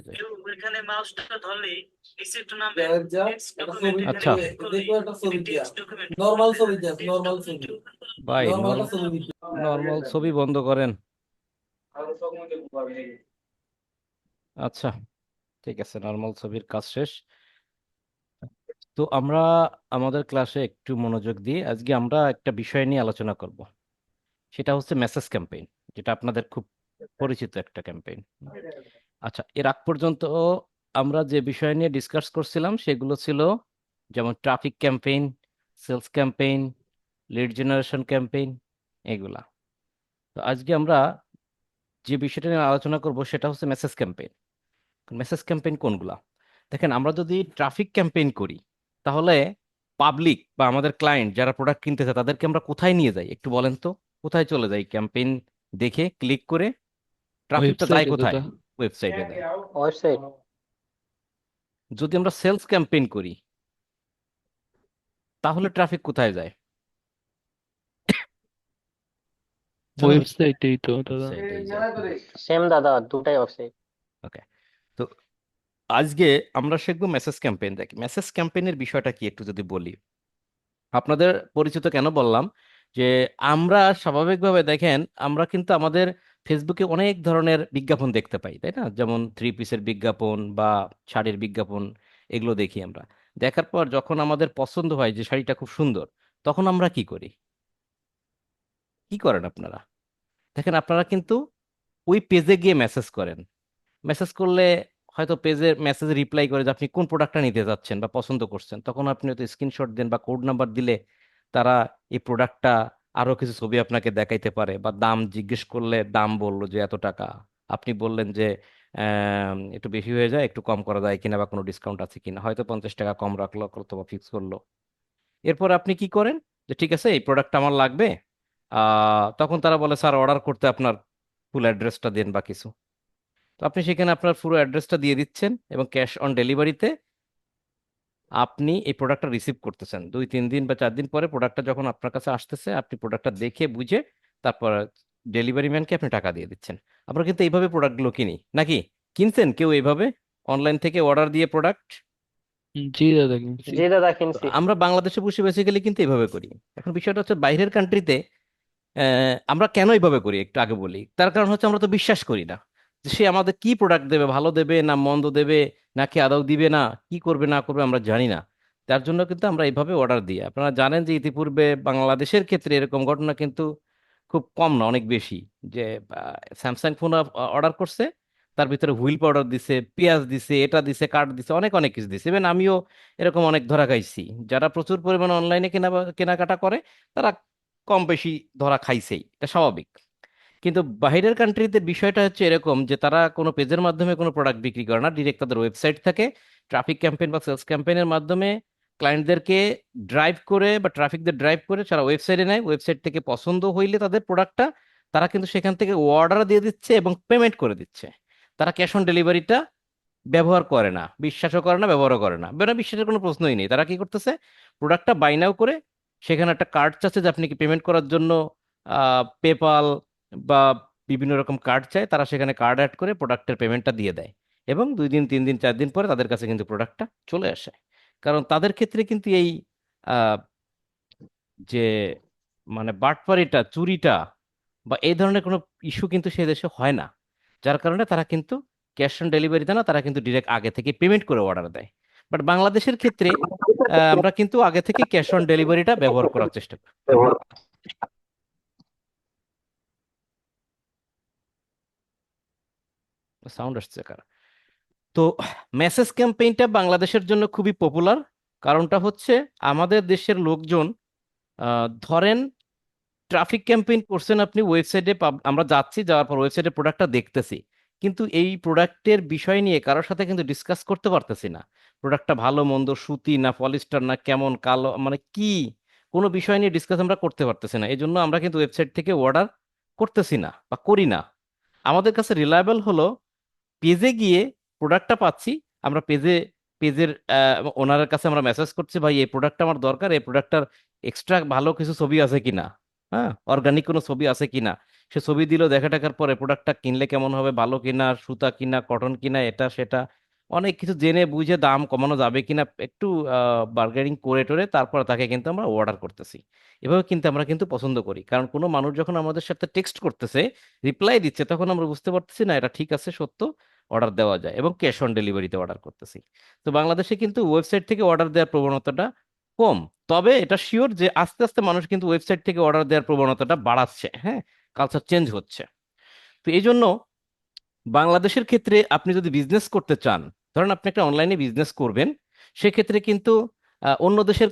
কেউ এখানে মাউসটা ধরলেই নিচে একটু নামবে টেক্সট ডকুমেন্ট, এখানে আচ্ছা ক্লিক করলেই টেক্সট ডকুমেন্ট নরমাল ছবি দেখ, নরমাল ছবি ভাই, নরমাল ছবি নর্মাল ছবি বন্ধ করেন। আচ্ছা, ঠিক আছে, নর্মাল ছবির কাজ শেষ। তো আমরা আমাদের ক্লাসে একটু মনোযোগ দিয়ে আজকে আমরা একটা বিষয় নিয়ে আলোচনা করব। সেটা হচ্ছে মেসেজ ক্যাম্পেইন, যেটা আপনাদের খুব পরিচিত একটা ক্যাম্পেইন। আচ্ছা, এর আগ পর্যন্ত আমরা যে বিষয় নিয়ে ডিসকাস করছিলাম সেগুলো ছিল যেমন traffic campaign, sales campaign, lead generation campaign, এগুলা। তো আজকে আমরা যে বিষয়টা নিয়ে আলোচনা করব সেটা হচ্ছে মেসেজ ক্যাম্পেইন। মেসেজ ক্যাম্পেইন কোনগুলা? দেখেন, আমরা যদি ট্রাফিক ক্যাম্পেইন করি তাহলে পাবলিক বা আমাদের ক্লায়েন্ট যারা প্রোডাক্ট কিনতে চায় তাদেরকে আমরা কোথায় নিয়ে যাই একটু বলেন তো। কোথায় চলে যাই ক্যাম্পেইন দেখে ক্লিক করে? ট্রাফিকটা যায় ওয়েবসাইটে কোথায়? দাদা। ওয়েবসাইটে দেয়। ওয়েবসাইট। যদি আমরা সেলস ক্যাম্পেইন করি তাহলে ট্রাফিক কোথায় যায়? জানেন? ওয়েবসাইটেই তো দাদা। ওয়েবসাইটেই যায়। সেম দাদা, দুটাই ওয়েবসাইট। ওকে। তো আজকে আমরা শিখবো মেসেজ ক্যাম্পেইন। দেখি মেসেজ ক্যাম্পেইনের বিষয়টা কি একটু যদি বলি। আপনাদের পরিচিত কেন বললাম, যে আমরা স্বাভাবিকভাবে দেখেন আমরা কিন্তু আমাদের ফেসবুকে অনেক ধরনের বিজ্ঞাপন দেখতে পাই, তাই না? যেমন থ্রি পিসের বিজ্ঞাপন বা শাড়ির বিজ্ঞাপন, এগুলো দেখি আমরা। দেখার পর যখন আমাদের পছন্দ হয় যে শাড়িটা খুব সুন্দর, তখন আমরা কি করি? কি করেন আপনারা? দেখেন, আপনারা কিন্তু ওই পেজে গিয়ে মেসেজ করেন। মেসেজ করলে হয়তো পেজে মেসেজ রিপ্লাই করে যে আপনি কোন প্রোডাক্টটা নিতে যাচ্ছেন বা পছন্দ করছেন, তখন আপনি হয়তো স্ক্রিনশট দেন বা কোড নাম্বার দিলে তারা এই প্রোডাক্টটা আরো কিছু ছবি আপনাকে দেখাইতে পারে, বা দাম জিজ্ঞেস করলে দাম বললো যে এত টাকা। আপনি বললেন যে একটু বেশি হয়ে যায়, একটু কম করা যায় কিনা বা কোনো ডিসকাউন্ট আছে কিনা, হয়তো 50 টাকা কম রাখলো অথবা ফিক্স করলো। এরপর আপনি কি করেন? যে ঠিক আছে, এই প্রোডাক্টটা আমার লাগবে। তখন তারা বলে স্যার অর্ডার করতে আপনার ফুল অ্যাড্রেসটা দেন বা কিছু। তো আপনি সেখানে আপনার পুরো অ্যাড্রেসটা দিয়ে দিচ্ছেন এবং ক্যাশ অন ডেলিভারিতে আপনি এই প্রোডাক্টটা রিসিভ করতেছেন। 2-3 দিন বা 4 দিন পরে প্রোডাক্টটা যখন আপনার কাছে আসতেছে, আপনি প্রোডাক্টটা দেখে বুঝে তারপর ডেলিভারি ম্যানকে আপনি টাকা দিয়ে দিচ্ছেন। আমরা কিন্তু এইভাবে প্রোডাক্টগুলো কিনি নাকি? কিনছেন কেউ এইভাবে অনলাইন থেকে অর্ডার দিয়ে প্রোডাক্ট? জি দাদা, কিনছি। জি দাদা, কিনছি। আমরা বাংলাদেশে বসে বেসিক্যালি কিন্তু এইভাবে করি। এখন বিষয়টা হচ্ছে বাইরের কান্ট্রিতে আমরা কেন এইভাবে করি একটু আগে বলি। তার কারণ হচ্ছে আমরা তো বিশ্বাস করি না যে সে আমাদের কি প্রোডাক্ট দেবে, ভালো দেবে না মন্দ দেবে, নাকি আদৌ দিবে না, কি করবে না করবে আমরা জানি না। তার জন্য কিন্তু আমরা এইভাবে অর্ডার দিই। আপনারা জানেন যে ইতিপূর্বে বাংলাদেশের ক্ষেত্রে এরকম ঘটনা কিন্তু খুব কম না, অনেক বেশি। যে স্যামসাং ফোন অর্ডার করছে, তার ভিতরে হুইল পাউডার দিছে, পেঁয়াজ দিছে, এটা দিছে, কাঠ দিছে, অনেক অনেক কিছু দিছে। ইভেন আমিও এরকম অনেক ধরা খাইছি। যারা প্রচুর পরিমাণে অনলাইনে কেনাকাটা করে তারা কম বেশি ধরা খাইছেই, এটা স্বাভাবিক। কিন্তু বাইরের কান্ট্রিতে বিষয়টা হচ্ছে এরকম যে তারা কোনো পেজের মাধ্যমে কোনো প্রোডাক্ট বিক্রি করে না, ডিরেক্ট তাদের ওয়েবসাইট থাকে। ট্রাফিক ক্যাম্পেইন বা সেলস ক্যাম্পেইনের মাধ্যমে ক্লায়েন্টদেরকে ড্রাইভ করে বা ট্রাফিকদের ড্রাইভ করে তারা ওয়েবসাইটে নেয়। ওয়েবসাইট থেকে পছন্দ হইলে তাদের প্রোডাক্টটা তারা কিন্তু সেখান থেকে অর্ডার দিয়ে দিচ্ছে এবং পেমেন্ট করে দিচ্ছে। তারা ক্যাশ অন ডেলিভারিটা ব্যবহার করে না, বিশ্বাসও করে না, ব্যবহারও করে না। বেটা বিশ্বাসের কোনো প্রশ্নই নেই। তারা কি করতেছে, প্রোডাক্টটা বাই নাও করে সেখানে একটা কার্ড চাচ্ছে যে আপনি কি পেমেন্ট করার জন্য পেপাল বা বিভিন্ন রকম কার্ড চায়, তারা সেখানে কার্ড অ্যাড করে প্রোডাক্টের পেমেন্টটা দিয়ে দেয়। এবং 2 দিন 3 দিন 4 দিন পরে তাদের কাছে কিন্তু প্রোডাক্টটা চলে আসে। কারণ তাদের ক্ষেত্রে কিন্তু এই আহ, যে মানে বাটপারিটা, চুরিটা বা এই ধরনের কোনো ইস্যু কিন্তু সে দেশে হয় না। যার কারণে তারা কিন্তু ক্যাশ অন ডেলিভারি দেয় না, তারা কিন্তু ডিরেক্ট আগে থেকে পেমেন্ট করে অর্ডার দেয়। বাট বাংলাদেশের ক্ষেত্রে আমরা কিন্তু আগে থেকে ক্যাশ অন ডেলিভারিটা ব্যবহার করার চেষ্টা করি। সাউন্ড আসছে কার? তো মেসেজ ক্যাম্পেইনটা বাংলাদেশের জন্য খুবই পপুলার। কারণটা হচ্ছে আমাদের দেশের লোকজন ধরেন ট্রাফিক ক্যাম্পেইন করছেন আপনি ওয়েবসাইটে, আমরা যাচ্ছি, যাওয়ার পর ওয়েবসাইটে প্রোডাক্টটা দেখতেছি, কিন্তু এই প্রোডাক্টের বিষয় নিয়ে কারোর সাথে কিন্তু ডিসকাস করতে পারতেছি না। প্রোডাক্টটা ভালো মন্দ, সুতি না পলিস্টার না কেমন কালো, মানে কি, কোনো বিষয় নিয়ে ডিসকাস আমরা করতে পারতেছি না। এই জন্য আমরা কিন্তু ওয়েবসাইট থেকে অর্ডার করতেছি না বা করি না। আমাদের কাছে রিলায়েবল হলো পেজে গিয়ে প্রোডাক্টটা পাচ্ছি, আমরা পেজের ওনারের কাছে আমরা মেসেজ করছি, ভাই এই প্রোডাক্টটা আমার দরকার, এই প্রোডাক্টটার এক্সট্রা ভালো কিছু ছবি আছে কিনা, হ্যাঁ, অর্গানিক কোনো ছবি আছে কিনা, সে ছবি দিল, দেখা টাকার পরে প্রোডাক্টটা কিনলে কেমন হবে, ভালো কিনা, সুতা কিনা, কটন কিনা, এটা সেটা অনেক কিছু জেনে বুঝে দাম কমানো যাবে কিনা একটু বার্গেনিং করে টোরে তারপর তাকে কিন্তু আমরা অর্ডার করতেছি। এভাবে কিন্তু আমরা কিন্তু পছন্দ করি, কারণ কোনো মানুষ যখন আমাদের সাথে টেক্সট করতেছে, রিপ্লাই দিচ্ছে, তখন আমরা বুঝতে পারতেছি না এটা ঠিক আছে, সত্য, অর্ডার দেওয়া যায়, এবং ক্যাশ অন ডেলিভারিতে অর্ডার করতেছি। তো বাংলাদেশে কিন্তু ওয়েবসাইট থেকে অর্ডার দেওয়ার প্রবণতাটা কম। তবে এটা শিওর যে আস্তে আস্তে মানুষ কিন্তু ওয়েবসাইট থেকে অর্ডার দেওয়ার প্রবণতাটা বাড়াচ্ছে, হ্যাঁ, কালচার চেঞ্জ হচ্ছে। তো এই জন্য বাংলাদেশের ক্ষেত্রে আপনি যদি বিজনেস করতে চান, ধরেন আপনি একটা অনলাইনে বিজনেস করবেন, সেক্ষেত্রে কিন্তু অন্য দেশের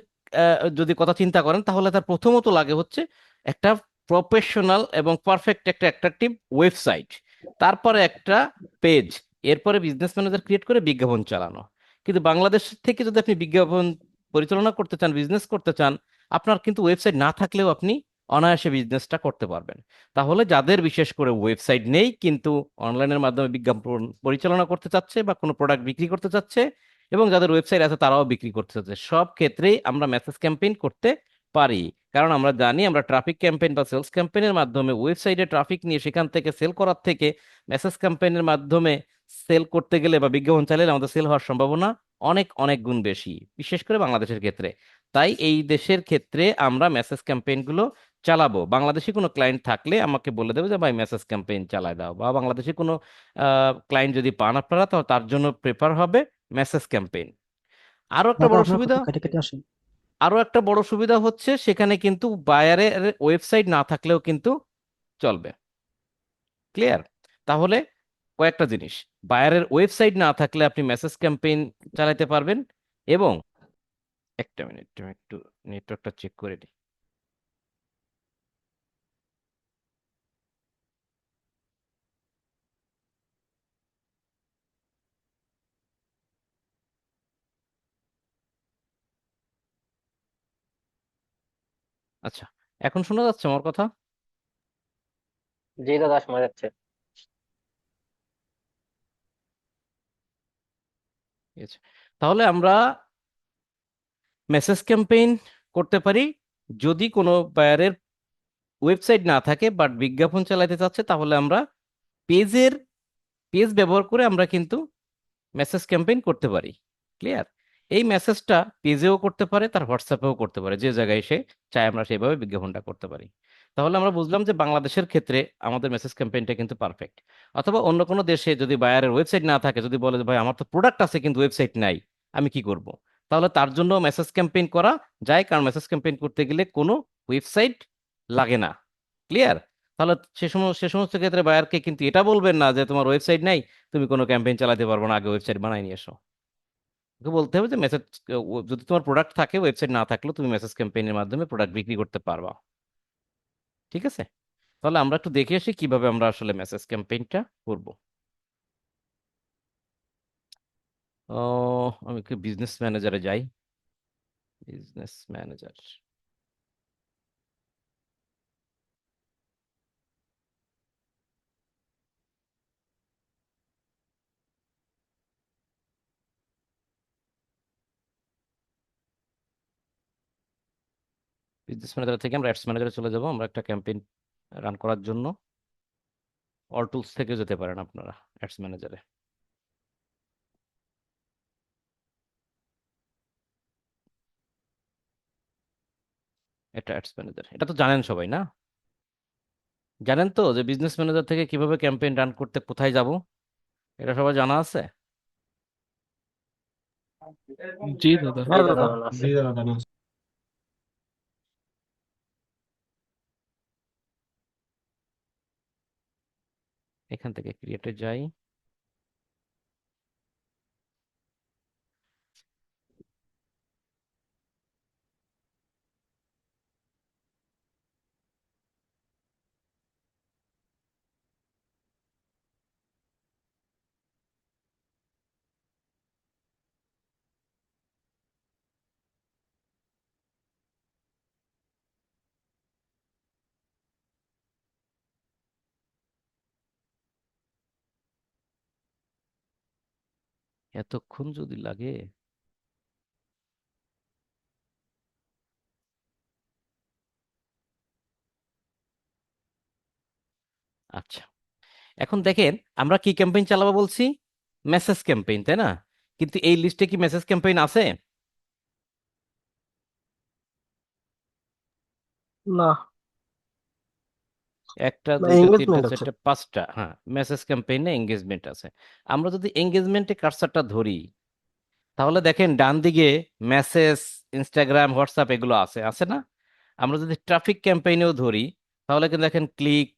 যদি কথা চিন্তা করেন, তাহলে তার প্রথমত লাগে হচ্ছে একটা প্রফেশনাল এবং পারফেক্ট একটা অ্যাট্রাকটিভ ওয়েবসাইট, তারপরে একটা পেজ, এরপরে বিজনেস ম্যানেজার ক্রিয়েট করে বিজ্ঞাপন চালানো। কিন্তু বাংলাদেশ থেকে যদি আপনি বিজ্ঞাপন পরিচালনা করতে চান, বিজনেস করতে চান, আপনার কিন্তু ওয়েবসাইট না থাকলেও আপনি অনায়াসে বিজনেসটা করতে পারবেন। তাহলে যাদের বিশেষ করে ওয়েবসাইট নেই কিন্তু অনলাইনের মাধ্যমে বিজ্ঞাপন পরিচালনা করতে চাচ্ছে বা কোনো প্রোডাক্ট বিক্রি করতে চাচ্ছে, এবং যাদের ওয়েবসাইট আছে তারাও বিক্রি করতে চাচ্ছে, সব ক্ষেত্রেই আমরা মেসেজ ক্যাম্পেইন করতে পারি। কারণ আমরা জানি আমরা ট্রাফিক ক্যাম্পেইন বা সেলস ক্যাম্পেইনের মাধ্যমে ওয়েবসাইটে ট্রাফিক নিয়ে সেখান থেকে সেল করার থেকে মেসেজ ক্যাম্পেইনের মাধ্যমে সেল করতে গেলে বা বিজ্ঞাপন চালালে আমাদের সেল হওয়ার সম্ভাবনা অনেক অনেক গুণ বেশি, বিশেষ করে বাংলাদেশের ক্ষেত্রে। তাই এই দেশের ক্ষেত্রে আমরা মেসেজ ক্যাম্পেইন গুলো চালাবো। বাংলাদেশি কোনো ক্লায়েন্ট থাকলে আমাকে বলে দেবে যে ভাই মেসেজ ক্যাম্পেইন চালায় দাও, বা বাংলাদেশি কোনো ক্লায়েন্ট যদি পান আপনারা, তো তার জন্য প্রেফার হবে মেসেজ ক্যাম্পেইন। আরো একটা দাদা বড় আপনার সুবিধা, কথা কেটে কেটে আসে। আরো একটা বড় সুবিধা হচ্ছে সেখানে কিন্তু বায়ারের ওয়েবসাইট না থাকলেও কিন্তু চলবে। ক্লিয়ার? তাহলে কয়েকটা জিনিস, বায়ারের ওয়েবসাইট না থাকলে আপনি মেসেজ ক্যাম্পেইন চালাতে পারবেন, এবং একটা মিনিট আমি একটু নেটওয়ার্কটা চেক করে নিই। আচ্ছা, এখন শোনা যাচ্ছে আমার কথা? জি দাদা, শোনা যাচ্ছে। ঠিক আছে। তাহলে আমরা মেসেজ ক্যাম্পেইন করতে পারি যদি কোনো বায়ারের ওয়েবসাইট না থাকে বাট বিজ্ঞাপন চালাতে চাচ্ছে, তাহলে আমরা পেজের পেজ ব্যবহার করে আমরা কিন্তু মেসেজ ক্যাম্পেইন করতে পারি। ক্লিয়ার? এই মেসেজটা পেজেও করতে পারে, তার হোয়াটসঅ্যাপেও করতে পারে, যে জায়গায় সে চায় আমরা সেইভাবে বিজ্ঞাপনটা করতে পারি। তাহলে আমরা বুঝলাম যে বাংলাদেশের ক্ষেত্রে আমাদের মেসেজ ক্যাম্পেইনটা কিন্তু পারফেক্ট। অথবা অন্য কোনো দেশে যদি বায়ারের ওয়েবসাইট না থাকে, যদি বলে যে ভাই আমার তো প্রোডাক্ট আছে কিন্তু ওয়েবসাইট নাই, আমি কি করব, তাহলে তার জন্য মেসেজ ক্যাম্পেইন করা যায়, কারণ মেসেজ ক্যাম্পেইন করতে গেলে কোনো ওয়েবসাইট লাগে না। ক্লিয়ার? তাহলে সে সমস্ত ক্ষেত্রে বায়ারকে কিন্তু এটা বলবেন না যে তোমার ওয়েবসাইট নাই, তুমি কোনো ক্যাম্পেইন চালাতে পারবে না, আগে ওয়েবসাইট বানাই নিয়ে এসো। ওকে বলতে হবে যে মেসেজ, যদি তোমার প্রোডাক্ট থাকে, ওয়েবসাইট না থাকলেও তুমি মেসেজ ক্যাম্পেইনের মাধ্যমে প্রোডাক্ট বিক্রি করতে পারবা। ঠিক আছে? তাহলে আমরা একটু দেখে আসি কিভাবে আমরা আসলে মেসেজ ক্যাম্পেইনটা করব। ও, আমি কি বিজনেস ম্যানেজারে যাই। বিজনেস ম্যানেজার, বিজনেস ম্যানেজার থেকে আমরা অ্যাডস ম্যানেজারে চলে যাব, আমরা একটা ক্যাম্পেইন রান করার জন্য। অল টুলস থেকে যেতে পারেন আপনারা অ্যাডস ম্যানেজারে। এটা অ্যাডস ম্যানেজার, এটা তো জানেন সবাই না? জানেন তো যে বিজনেস ম্যানেজার থেকে কিভাবে ক্যাম্পেইন রান করতে কোথায় যাব, এটা সবাই জানা আছে? জি দাদা। জি হ্যাঁ দাদা, দাদা। জানা আছে। জি দাদা জানা আছে। এখান থেকে ক্রিয়েটে যাই। এতক্ষণ যদি লাগে। আচ্ছা, এখন দেখেন আমরা কি ক্যাম্পেইন চালাবো বলছি, মেসেজ ক্যাম্পেইন, তাই না? কিন্তু এই লিস্টে কি মেসেজ ক্যাম্পেইন আছে? না, একটা, দুইটা, তিনটা, এঙ্গেজমেন্ট আছে। চারটা, পাঁচটা, হ্যাঁ, মেসেজ ক্যাম্পেইনে এঙ্গেজমেন্ট আছে। আমরা যদি এঙ্গেজমেন্টে কার্সারটা ধরি, তাহলে দেখেন ডান দিকে মেসেজ, ইনস্টাগ্রাম, হোয়াটসঅ্যাপ এগুলো আছে, আছে না? আমরা যদি ট্রাফিক ক্যাম্পেইনেও ধরি, তাহলে কিন্তু দেখেন ক্লিক,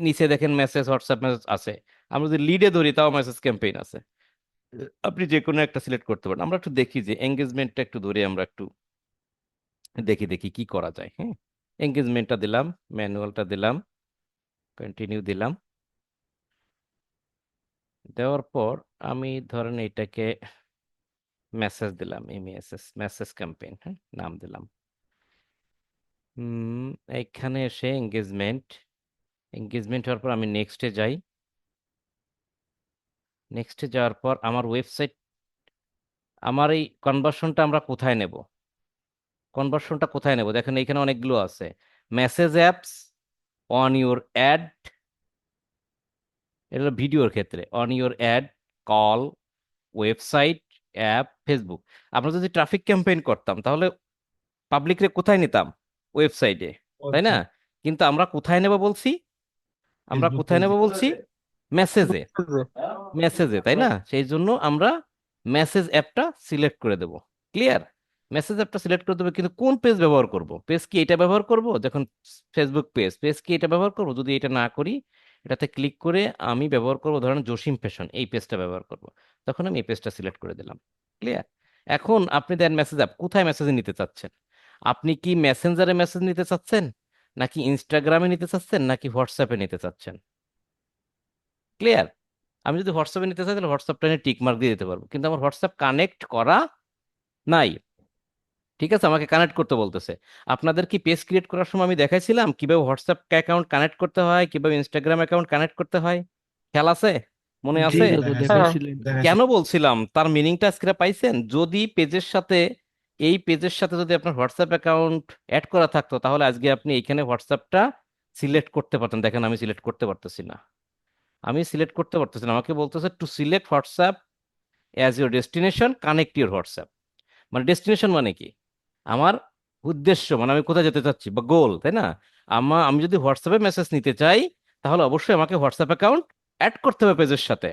নিচে দেখেন মেসেজ, হোয়াটসঅ্যাপ মেসেজ আছে। আমরা যদি লিডে ধরি, তাও মেসেজ ক্যাম্পেইন আছে। আপনি যে কোনো একটা সিলেক্ট করতে পারেন। আমরা একটু দেখি যে এঙ্গেজমেন্টটা একটু ধরে আমরা একটু দেখি দেখি কি করা যায়। হ্যাঁ, এঙ্গেজমেন্টটা দিলাম, ম্যানুয়ালটা দিলাম, কন্টিনিউ দিলাম। দেওয়ার পর আমি ধরেন এটাকে মেসেজ দিলাম, এমএসএস, মেসেজ ক্যাম্পেইন, হ্যাঁ, নাম দিলাম। এইখানে এসে এঙ্গেজমেন্ট, এঙ্গেজমেন্ট হওয়ার পর আমি নেক্সটে যাই। নেক্সটে যাওয়ার পর আমার ওয়েবসাইট, আমার এই কনভার্সনটা আমরা কোথায় নেব? কনভার্সনটা কোথায় নেব? দেখেন এখানে অনেকগুলো আছে। Message apps, on your add, এটা হলো ভিডিওর ক্ষেত্রে, on your add, call, website, app, Facebook. আমরা যদি ট্রাফিক ক্যাম্পেইন করতাম, তাহলে পাবলিকরে কোথায় নিতাম? ওয়েবসাইটে, তাই না? কিন্তু আমরা কোথায় নেব বলছি? আমরা ফেসবুক কোথায় নেব বলছি? মেসেজে, মেসেজে, তাই না? সেই জন্য আমরা মেসেজ অ্যাপটা সিলেক্ট করে দেব। ক্লিয়ার? মেসেজ অ্যাপটা সিলেক্ট করে দেবো, কিন্তু কোন পেজ ব্যবহার করব? পেজ কি এটা ব্যবহার করব? যখন ফেসবুক পেজ, পেজ কি এটা ব্যবহার করব? যদি এটা না করি, এটাতে ক্লিক করে আমি ব্যবহার করব ধরেন জসিম ফ্যাশন, এই পেজটা ব্যবহার করব। তখন আমি এই পেজটা সিলেক্ট করে দিলাম। ক্লিয়ার? এখন আপনি দেন মেসেজ অ্যাপ, কোথায় মেসেজ নিতে চাচ্ছেন? আপনি কি মেসেঞ্জারে মেসেজ নিতে চাচ্ছেন, নাকি ইনস্টাগ্রামে নিতে চাচ্ছেন, নাকি হোয়াটসঅ্যাপে নিতে চাচ্ছেন? ক্লিয়ার? আমি যদি হোয়াটসঅ্যাপে নিতে চাই, তাহলে হোয়াটসঅ্যাপটা নিয়ে টিক মার্ক দিয়ে দিতে পারবো, কিন্তু আমার হোয়াটসঅ্যাপ কানেক্ট করা নাই। ঠিক আছে, আমাকে কানেক্ট করতে বলতেছে। আপনাদের কি পেজ ক্রিয়েট করার সময় আমি দেখাইছিলাম কিভাবে হোয়াটসঅ্যাপ অ্যাকাউন্ট কানেক্ট করতে হয়, কিভাবে ইনস্টাগ্রাম অ্যাকাউন্ট কানেক্ট করতে হয়? খেয়াল আছে? মনে জি আছে? দাদা, হ্যাঁ, দেখাইছিলেন। কেন বলছিলাম, তার মিনিংটা আজকে পাইছেন? যদি পেজের সাথে, এই পেজের সাথে যদি আপনার হোয়াটসঅ্যাপ অ্যাকাউন্ট অ্যাড করা থাকতো, তাহলে আজকে আপনি এখানে হোয়াটসঅ্যাপটা সিলেক্ট করতে পারতেন। দেখেন আমি সিলেক্ট করতে পারতেছি না, আমি সিলেক্ট করতে পারতেছি না। আমাকে বলতেছে to select WhatsApp as your destination, connect your WhatsApp. মানে ডেস্টিনেশন মানে কি? আমার উদ্দেশ্য, মানে আমি কোথায় যেতে চাচ্ছি, বা গোল, তাই না? আমি যদি হোয়াটসঅ্যাপে মেসেজ নিতে চাই, তাহলে অবশ্যই আমাকে হোয়াটসঅ্যাপ অ্যাকাউন্ট অ্যাড করতে হবে পেজের সাথে।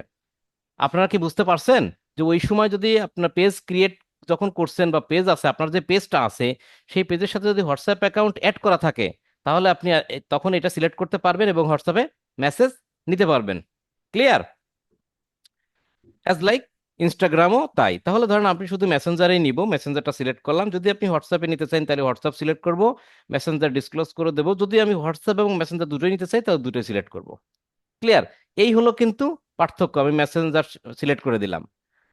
আপনারা কি বুঝতে পারছেন যে ওই সময় যদি আপনার পেজ ক্রিয়েট যখন করছেন, বা পেজ আছে, আপনার যে পেজটা আছে, সেই পেজের সাথে যদি হোয়াটসঅ্যাপ অ্যাকাউন্ট অ্যাড করা থাকে, তাহলে আপনি তখন এটা সিলেক্ট করতে পারবেন এবং হোয়াটসঅ্যাপে মেসেজ নিতে পারবেন। ক্লিয়ার? অ্যাজ লাইক ইনস্টাগ্রামও তাই। তাহলে ধরেন আপনি শুধু মেসেঞ্জারেই নিব, মেসেঞ্জারটা সিলেক্ট করলাম। যদি আপনি হোয়াটসঅ্যাপে নিতে চান, তাহলে হোয়াটসঅ্যাপ সিলেক্ট করব, মেসেঞ্জার ডিসক্লোজ করে দেবো। যদি আমি হোয়াটসঅ্যাপ এবং মেসেঞ্জার দুটোই নিতে চাই, তাহলে দুটোই সিলেক্ট করব। ক্লিয়ার? এই হলো কিন্তু পার্থক্য। আমি মেসেঞ্জার সিলেক্ট করে দিলাম।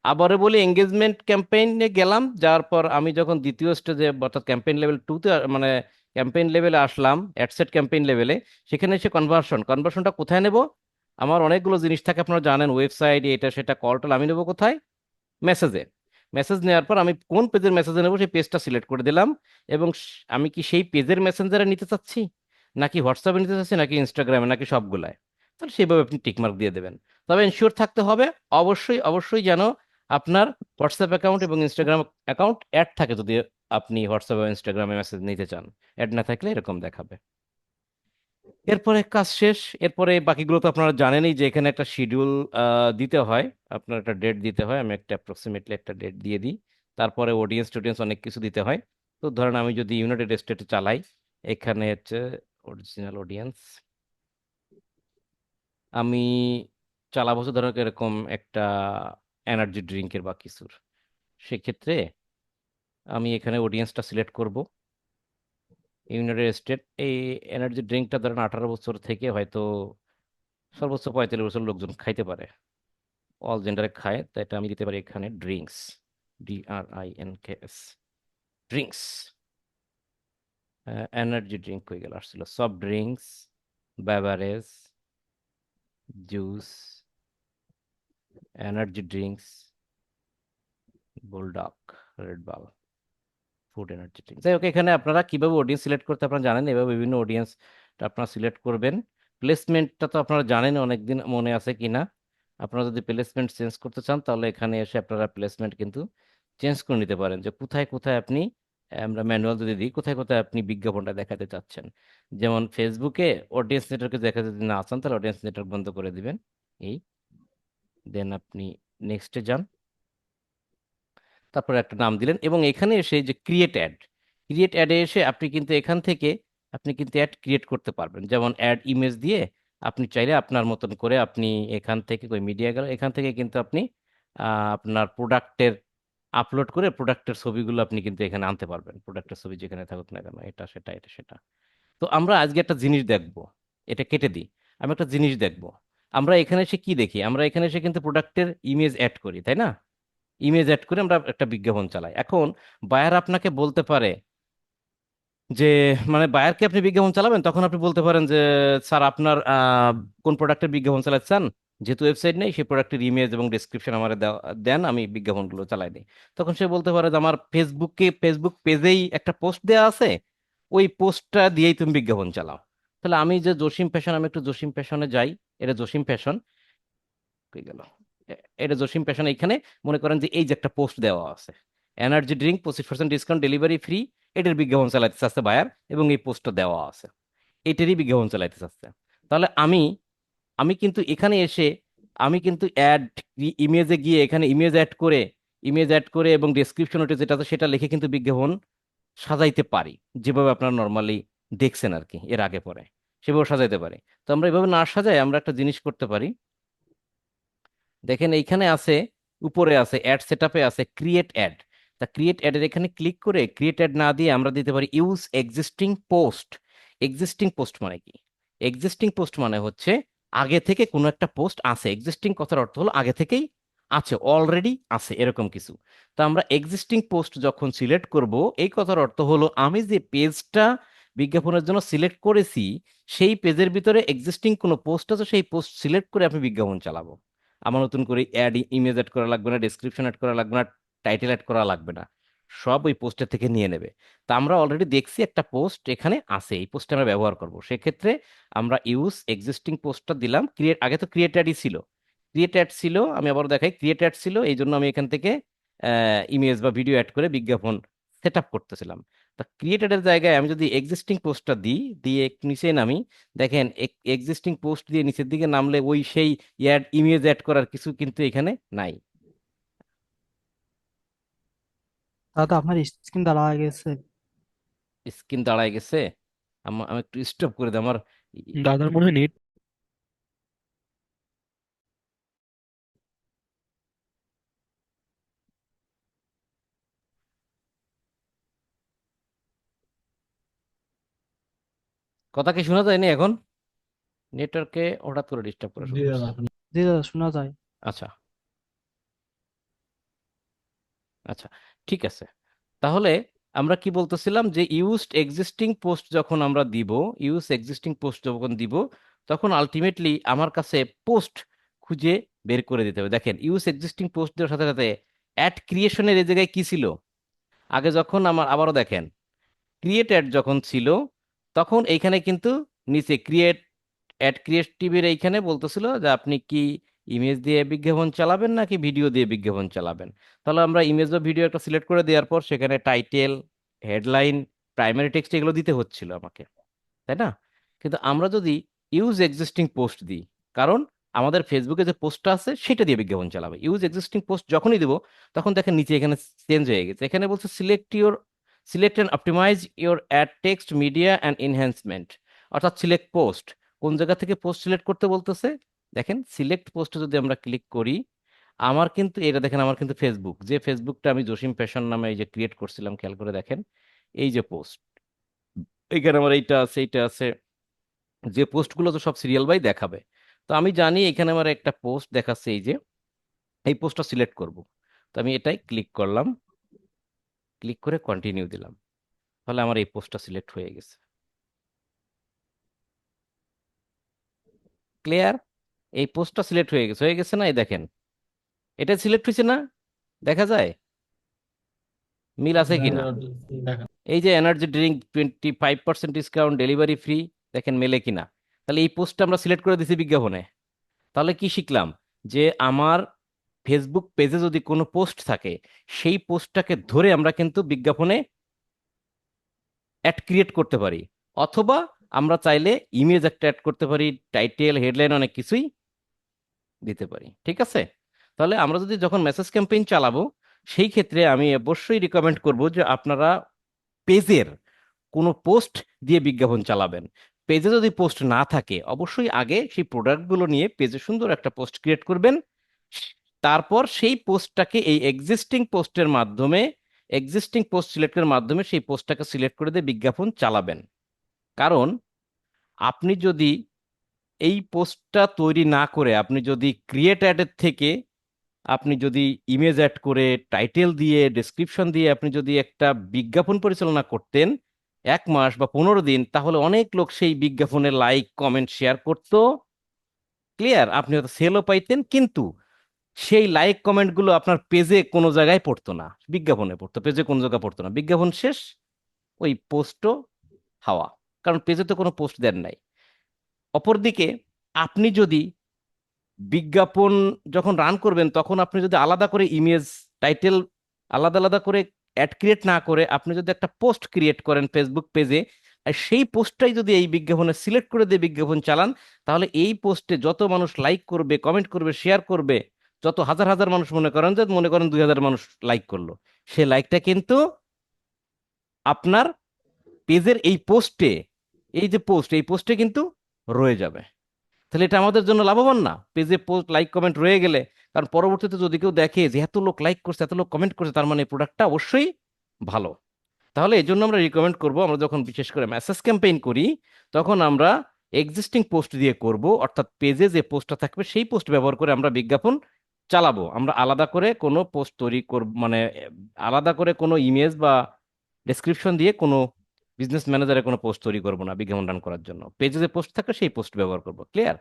আবারও বলি, এঙ্গেজমেন্ট ক্যাম্পেইনে গেলাম, যাওয়ার পর আমি যখন দ্বিতীয় স্টেজে, অর্থাৎ ক্যাম্পেইন লেভেল 2-তে, মানে ক্যাম্পেইন লেভেলে আসলাম, অ্যাডসেট ক্যাম্পেইন লেভেলে, সেখানে এসে কনভার্সনটা কোথায় নেব? আমার অনেকগুলো জিনিস থাকে, আপনারা জানেন, ওয়েবসাইট, এটা সেটা, কল টল, আমি নেবো কোথায়? মেসেজে। মেসেজ নেওয়ার পর আমি কোন পেজের মেসেজে নেবো, সেই পেজটা সিলেক্ট করে দিলাম। এবং আমি কি সেই পেজের মেসেঞ্জারে নিতে চাচ্ছি, নাকি হোয়াটসঅ্যাপে নিতে চাচ্ছি, নাকি ইনস্টাগ্রামে, নাকি সবগুলায়? তাহলে সেইভাবে আপনি টিকমার্ক দিয়ে দেবেন। তবে এনশিওর থাকতে হবে, অবশ্যই অবশ্যই যেন আপনার হোয়াটসঅ্যাপ অ্যাকাউন্ট এবং ইনস্টাগ্রাম অ্যাকাউন্ট অ্যাড থাকে, যদি আপনি হোয়াটসঅ্যাপ বা ইনস্টাগ্রামে মেসেজ নিতে চান। অ্যাড না থাকলে এরকম দেখাবে। এরপরে কাজ শেষ। এরপরে বাকিগুলো তো আপনারা জানেনই, যে এখানে একটা শিডিউল দিতে হয়, আপনার একটা ডেট দিতে হয়। আমি একটা অ্যাপ্রক্সিমেটলি একটা ডেট দিয়ে দিই। তারপরে অডিয়েন্স টডিয়েন্স অনেক কিছু দিতে হয়। তো ধরেন আমি যদি ইউনাইটেড স্টেটে চালাই, এখানে হচ্ছে অরিজিনাল অডিয়েন্স, আমি চালাবো হচ্ছে ধরো এরকম একটা এনার্জি ড্রিঙ্কের বা কিছুর। সেক্ষেত্রে আমি এখানে অডিয়েন্সটা সিলেক্ট করব, ইউনাইটেড স্টেট। এই এনার্জি ড্রিঙ্কটা ধরেন 18 বছর থেকে হয়তো সর্বোচ্চ 45 বছর লোকজন খাইতে পারে, অল জেন্ডারে খায়। তো এটা আমি দিতে পারি এখানে drinks, DRINKS, drinks. Energy drink হয়ে গেল, আসছিল soft drinks, beverage, juice, energy drinks, bulldog, Red Bull, food energy drink. যাই হোক, এখানে আপনারা কিভাবে অডিয়েন্স সিলেক্ট করতে আপনারা জানেন, এভাবে বিভিন্ন অডিয়েন্স আপনারা সিলেক্ট করবেন। প্লেসমেন্টটা তো আপনারা জানেন, অনেকদিন মনে আছে কিনা। আপনারা যদি প্লেসমেন্ট চেঞ্জ করতে চান তাহলে এখানে এসে আপনারা প্লেসমেন্ট কিন্তু চেঞ্জ করে নিতে পারেন, যে কোথায় কোথায় আপনি আমরা ম্যানুয়াল যদি দিই কোথায় কোথায় আপনি বিজ্ঞাপনটা দেখাতে চাচ্ছেন। যেমন ফেসবুকে অডিয়েন্স নেটওয়ার্কে দেখাতে যদি না চান তাহলে অডিয়েন্স নেটওয়ার্ক বন্ধ করে দিবেন। এই দেন আপনি নেক্সটে যান, তারপরে একটা নাম দিলেন এবং এখানে এসে যে ক্রিয়েট অ্যাডে এসে আপনি কিন্তু এখান থেকে আপনি কিন্তু অ্যাড ক্রিয়েট করতে পারবেন। যেমন অ্যাড ইমেজ দিয়ে আপনি চাইলে আপনার মতন করে আপনি এখান থেকে ওই মিডিয়া গেল, এখান থেকে কিন্তু আপনি আপনার প্রোডাক্টের আপলোড করে প্রোডাক্টের ছবিগুলো আপনি কিন্তু এখানে আনতে পারবেন, প্রোডাক্টের ছবি যেখানে থাকুক না কেন, এটা সেটা এটা সেটা। তো আমরা আজকে একটা জিনিস দেখব, এটা কেটে দিই। আমি একটা জিনিস দেখব, আমরা এখানে এসে কি দেখি, আমরা এখানে এসে কিন্তু প্রোডাক্টের ইমেজ অ্যাড করি, তাই না? ইমেজ অ্যাড করে আমরা একটা বিজ্ঞাপন চালাই। এখন বায়ার আপনাকে বলতে পারে যে, মানে বায়ারকে আপনি বিজ্ঞাপন চালাবেন, তখন আপনি বলতে পারেন যে স্যার আপনার কোন প্রোডাক্টের বিজ্ঞাপন চালাতে চান, যেহেতু ওয়েবসাইট নেই সেই প্রোডাক্টের ইমেজ এবং ডিসক্রিপশন আমার দেন, আমি বিজ্ঞাপনগুলো চালাই দিই। তখন সে বলতে পারে যে আমার ফেসবুক পেজেই একটা পোস্ট দেওয়া আছে, ওই পোস্টটা দিয়েই তুমি বিজ্ঞাপন চালাও। তাহলে আমি যে জসিম ফ্যাশন, আমি একটু জসিম ফ্যাশনে যাই। এটা জসিম ফ্যাশন হয়ে গেল। এটা জসিম ফ্যাশন, এখানে মনে করেন যে এই যে একটা পোস্ট দেওয়া আছে, energy drink 25% discount, delivery free, এটার বিজ্ঞাপন চালাইতে চাচ্ছে বায়ার এবং এই পোস্টটা দেওয়া আছে, এটারই বিজ্ঞাপন চালাইতে চাচ্ছে। তাহলে আমি আমি কিন্তু এখানে এসে আমি কিন্তু ইমেজে গিয়ে এখানে ইমেজ অ্যাড করে এবং ডেসক্রিপশন ওটা যেটা আছে সেটা লিখে কিন্তু বিজ্ঞাপন সাজাইতে পারি, যেভাবে আপনারা নর্মালি দেখছেন আর কি এর আগে পরে, সেভাবে সাজাইতে পারি। তো আমরা এভাবে না সাজাই আমরা একটা জিনিস করতে পারি। দেখেন এইখানে আছে, উপরে আছে অ্যাড সেটআপে আছে ক্রিয়েট অ্যাড। তা ক্রিয়েট অ্যাডের এখানে ক্লিক করে ক্রিয়েট অ্যাড না দিয়ে আমরা দিতে পারি use existing post. Existing post মানে কি? এক্সিস্টিং পোস্ট মানে হচ্ছে আগে থেকে কোনো একটা পোস্ট আছে, এক্সিস্টিং কথার অর্থ হলো আগে থেকেই আছে, অলরেডি আছে এরকম কিছু। তো আমরা এক্সিস্টিং পোস্ট যখন সিলেক্ট করব, এই কথার অর্থ হলো আমি যে পেজটা বিজ্ঞাপনের জন্য সিলেক্ট করেছি সেই পেজের ভিতরে এক্সিস্টিং কোনো পোস্ট আছে, সেই পোস্ট সিলেক্ট করে আমি বিজ্ঞাপন চালাবো। আমার নতুন করে ইমেজ অ্যাড করা লাগবে না, ডেসক্রিপশন অ্যাড করা লাগবে না, টাইটেল অ্যাড করা লাগবে না, সব ওই পোস্টের থেকে নিয়ে নেবে। তা আমরা অলরেডি দেখছি একটা পোস্ট এখানে আছে, এই পোস্টটা আমরা ব্যবহার করব, সেক্ষেত্রে আমরা ইউজ এক্সিস্টিং পোস্টটা দিলাম। আগে তো ক্রিয়েট অ্যাডই ছিল, ক্রিয়েট অ্যাড ছিল, আমি আবার দেখাই ক্রিয়েট অ্যাড ছিল, এই জন্য আমি এখান থেকে ইমেজ বা ভিডিও অ্যাড করে বিজ্ঞাপন সেট আপ করতেছিলাম। তা ক্রিয়েটেডের জায়গায় আমি যদি এক্সিস্টিং পোস্টটা দিই, দিয়ে একটু নিচে নামি, দেখেন এক্সিস্টিং পোস্ট দিয়ে নিচের দিকে নামলে ওই সেই ইমেজ অ্যাড করার কিছু কিন্তু এখানে নাই। দাদা আপনার স্ক্রিন দাঁড়া হয়ে গেছে। স্ক্রিন দাঁড়ায় গেছে। আমি একটু স্টপ করে দিই আমার দাদার মনে হয় নেট কথা কি শোনা যায়নি এখন? নেটওয়ার্কে হঠাৎ করে ডিস্টার্ব করা শুরু করছে। জি দাদা শোনা যায়। আচ্ছা আচ্ছা, ঠিক আছে। তাহলে আমরা কি বলতেছিলাম যে ইউজড এক্সিস্টিং পোস্ট যখন আমরা দিব, ইউজ এক্সিস্টিং পোস্ট যখন দিব, তখন আলটিমেটলি আমার কাছে পোস্ট খুঁজে বের করে দিতে হবে। দেখেন ইউজ এক্সিস্টিং পোস্ট দেওয়ার সাথে সাথে অ্যাড ক্রিয়েশনের এই জায়গায় কি ছিল, আগে যখন আমার আবারও দেখেন ক্রিয়েট অ্যাড যখন ছিল, তখন এইখানে কিন্তু নিচে অ্যাড ক্রিয়েটিভের এইখানে বলতেছিল যে আপনি কি ইমেজ দিয়ে বিজ্ঞাপন চালাবেন নাকি ভিডিও দিয়ে বিজ্ঞাপন চালাবেন। তাহলে আমরা ইমেজ বা ভিডিও একটা সিলেক্ট করে দেওয়ার পর সেখানে টাইটেল, হেডলাইন, প্রাইমারি টেক্সট এগুলো দিতে হচ্ছিল আমাকে, তাই না? কিন্তু আমরা যদি ইউজ এক্সিস্টিং পোস্ট দিই, কারণ আমাদের ফেসবুকে যে পোস্টটা আছে সেটা দিয়ে বিজ্ঞাপন চালাবে, ইউজ এক্সিস্টিং পোস্ট যখনই দিব তখন দেখেন নিচে এখানে চেঞ্জ হয়ে গেছে, এখানে বলছে select and optimize your ad text media and enhancement, অর্থাৎ সিলেক্ট পোস্ট, কোন জায়গা থেকে পোস্ট সিলেক্ট করতে বলতেছে। দেখেন সিলেক্ট পোস্টে যদি আমরা ক্লিক করি, আমার কিন্তু এটা দেখেন আমার কিন্তু ফেসবুক, যে ফেসবুকটা আমি জসিম ফ্যাশন নামে এই যে ক্রিয়েট করছিলাম, খেয়াল করে দেখেন এই যে পোস্ট, এইখানে আমার এইটা আছে এইটা আছে, যে পোস্টগুলো তো সব সিরিয়াল বাই দেখাবে। তো আমি জানি এখানে আমার একটা পোস্ট দেখাচ্ছে, এই যে এই পোস্টটা সিলেক্ট করব। তো আমি এটাই ক্লিক করলাম, ক্লিক করে কন্টিনিউ দিলাম, তাহলে আমার এই পোস্টটা সিলেক্ট হয়ে গেছে। ক্লিয়ার? এই পোস্টটা সিলেক্ট হয়ে গেছে না? এই দেখেন এটা সিলেক্ট হয়েছে না, দেখা যায় মিল আছে কিনা? এই যে energy drink 25% discount, delivery free, দেখেন মেলে কিনা? তাহলে এই পোস্টটা আমরা সিলেক্ট করে দিছি বিজ্ঞাপনে। তাহলে কি শিখলাম? যে আমার ফেসবুক পেজে যদি কোনো পোস্ট থাকে, সেই পোস্টটাকে ধরে আমরা কিন্তু বিজ্ঞাপনে অ্যাড ক্রিয়েট করতে পারি, অথবা আমরা চাইলে ইমেজ একটা অ্যাড করতে পারি, টাইটেল, হেডলাইন, অনেক কিছুই দিতে পারি। ঠিক আছে? তাহলে আমরা যদি যখন মেসেজ ক্যাম্পেইন চালাবো, সেই ক্ষেত্রে আমি অবশ্যই রিকমেন্ড করব যে আপনারা পেজের কোনো পোস্ট দিয়ে বিজ্ঞাপন চালাবেন। পেজে যদি পোস্ট না থাকে, অবশ্যই আগে সেই প্রোডাক্টগুলো নিয়ে পেজে সুন্দর একটা পোস্ট ক্রিয়েট করবেন। তারপর সেই পোস্টটাকে এই এক্সিস্টিং পোস্ট সিলেক্টের মাধ্যমে সেই পোস্টটাকে সিলেক্ট করে দিয়ে বিজ্ঞাপন চালাবেন। কারণ আপনি যদি এই পোস্টটা তৈরি না করে আপনি যদি ক্রিয়েট অ্যাডের থেকে আপনি যদি ইমেজ অ্যাড করে, টাইটেল দিয়ে, ডেসক্রিপশন দিয়ে আপনি যদি একটা বিজ্ঞাপন পরিচালনা করতেন 1 মাস বা 15 দিন, তাহলে অনেক লোক সেই বিজ্ঞাপনে লাইক, কমেন্ট, শেয়ার করতো। ক্লিয়ার? আপনি হয়তো সেলও পাইতেন, কিন্তু সেই লাইক কমেন্ট গুলো আপনার পেজে কোনো জায়গায় পড়তো না, বিজ্ঞাপনে পড়তো, পেজে কোনো জায়গায় পড়তো না। বিজ্ঞাপন শেষ, ওই পোস্টও হাওয়া, কারণ পেজে তো কোনো পোস্ট দেন নাই। অপরদিকে আপনি যদি বিজ্ঞাপন যখন রান করবেন, তখন আপনি যদি আলাদা করে ইমেজ, টাইটেল আলাদা আলাদা করে অ্যাড ক্রিয়েট না করে আপনি যদি একটা পোস্ট ক্রিয়েট করেন ফেসবুক পেজে, আর সেই পোস্টটাই যদি এই বিজ্ঞাপনে সিলেক্ট করে দিয়ে বিজ্ঞাপন চালান, তাহলে এই পোস্টে যত মানুষ লাইক করবে, কমেন্ট করবে, শেয়ার করবে, যত হাজার হাজার মানুষ মনে করেন 2000 মানুষ লাইক করলো, সে লাইকটা কিন্তু আপনার পেজের এই পোস্টে, এই যে পোস্ট, এই পোস্টে কিন্তু রয়ে যাবে। তাহলে এটা আমাদের জন্য লাভবান না? পেজে পোস্ট, লাইক, কমেন্ট রয়ে গেলে, কারণ পরবর্তীতে যদি কেউ দেখে যে এত লোক লাইক করছে, এত লোক কমেন্ট করছে, তার মানে প্রোডাক্টটা অবশ্যই ভালো। তাহলে এই জন্য আমরা রিকমেন্ড করব, আমরা যখন বিশেষ করে মেসেজ ক্যাম্পেইন করি, তখন আমরা এক্সিস্টিং পোস্ট দিয়ে করব, অর্থাৎ পেজে যে পোস্টটা থাকবে সেই পোস্ট ব্যবহার করে আমরা বিজ্ঞাপন চালাবো। আমরা আলাদা করে কোনো পোস্ট তৈরি করব, মানে আলাদা করে কোনো ইমেজ বা ডেসক্রিপশন দিয়ে কোনো বিজনেস ম্যানেজারের কোনো পোস্ট তৈরি করবো না বিজ্ঞাপন রান করার জন্য। পেজে যে পোস্ট থাকে সেই পোস্ট ব্যবহার করবো। ক্লিয়ার?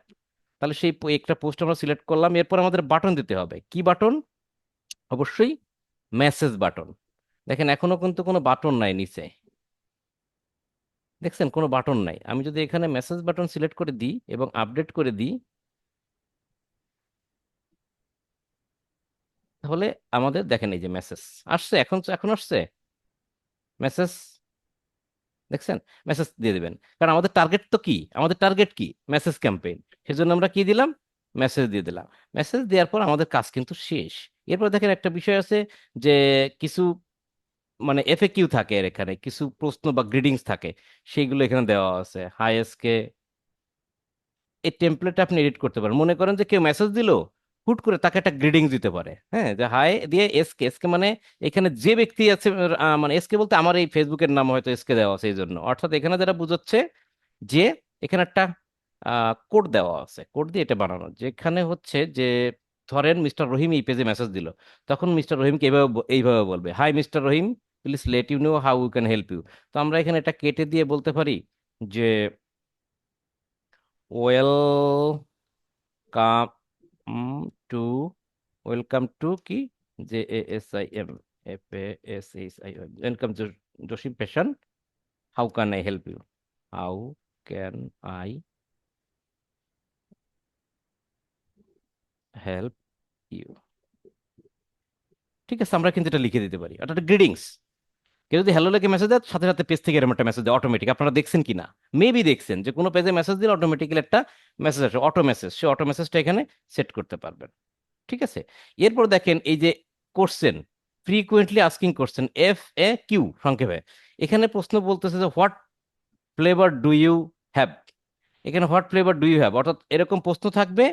তাহলে সেই একটা পোস্ট আমরা সিলেক্ট করলাম, এরপর আমাদের বাটন দিতে হবে। কি বাটন? অবশ্যই মেসেজ বাটন। দেখেন এখনো কিন্তু কোনো বাটন নাই নিচে, দেখছেন কোনো বাটন নাই। আমি যদি এখানে মেসেজ বাটন সিলেক্ট করে দিই এবং আপডেট করে দিই, তাহলে আমাদের দেখেন এই যে মেসেজ আসছে, এখন এখন আসছে মেসেজ, দেখছেন? মেসেজ দিয়ে দিবেন, কারণ আমাদের টার্গেট তো কি, আমাদের টার্গেট কি? Message campaign. সেজন্য আমরা কি দিলাম? মেসেজ দিয়ে দিলাম। মেসেজ দেওয়ার পর আমাদের কাজ কিন্তু শেষ। এরপর দেখেন একটা বিষয় আছে, যে কিছু মানে এফএকিউ থাকে, এর এখানে কিছু প্রশ্ন বা গ্রিডিংস থাকে, সেইগুলো এখানে দেওয়া আছে। হাই এসকে, এই টেমপ্লেট আপনি এডিট করতে পারেন। মনে করেন যে কেউ মেসেজ দিল, হুট করে তাকে একটা গ্রিডিংস দিতে পারে, হ্যাঁ, যে হাই দিয়ে এসকে, এসকে মানে এখানে যে ব্যক্তি আছে, মানে এসকে বলতে আমার এই ফেসবুকের নাম হয়তো এসকে দেওয়া আছে এই জন্য, অর্থাৎ এখানে যারা বুঝাচ্ছে যে এখানে একটা কোড দেওয়া আছে, কোড দিয়ে এটা বানানো, যেখানে হচ্ছে যে ধরেন মিস্টার রহিম এই পেজে মেসেজ দিল, তখন মিস্টার রহিমকে এইভাবে বলবে, hi mister Rahim, please let you know how you can help you. তো আমরা এখানে এটা কেটে দিয়ে বলতে পারি যে ওয়েলকাম টু, ওয়েলকাম টু কি, JASIM, FASHI, welcome Jasim fashion, how can I help you, how can I help you. ঠিক আছে, আমরা কিন্তু এটা লিখে দিতে পারি, অর্থাৎ গ্রিডিংস। কেউ যদি হ্যালো লেখে মেসেজ দেয়, সাথে সাথে পেজ থেকে এরকম একটা মেসেজ দেয় অটোমেটিক। আপনারা দেখছেন কিনা? মেবি দেখছেন যে কোনো পেজে মেসেজ দিলে অটোমেটিক্যালি একটা মেসেজ আসে, অটো মেসেজ। সে অটো মেসেজটা এখানে সেট করতে পারবেন। ঠিক আছে? এরপর দেখেন এই যে question, frequently asking question, FAQ সংক্ষেপে। এখানে প্রশ্ন বলতেছে যে what flavour do you have. এখানে what flavour do you have, অর্থাৎ এরকম প্রশ্ন থাকবে,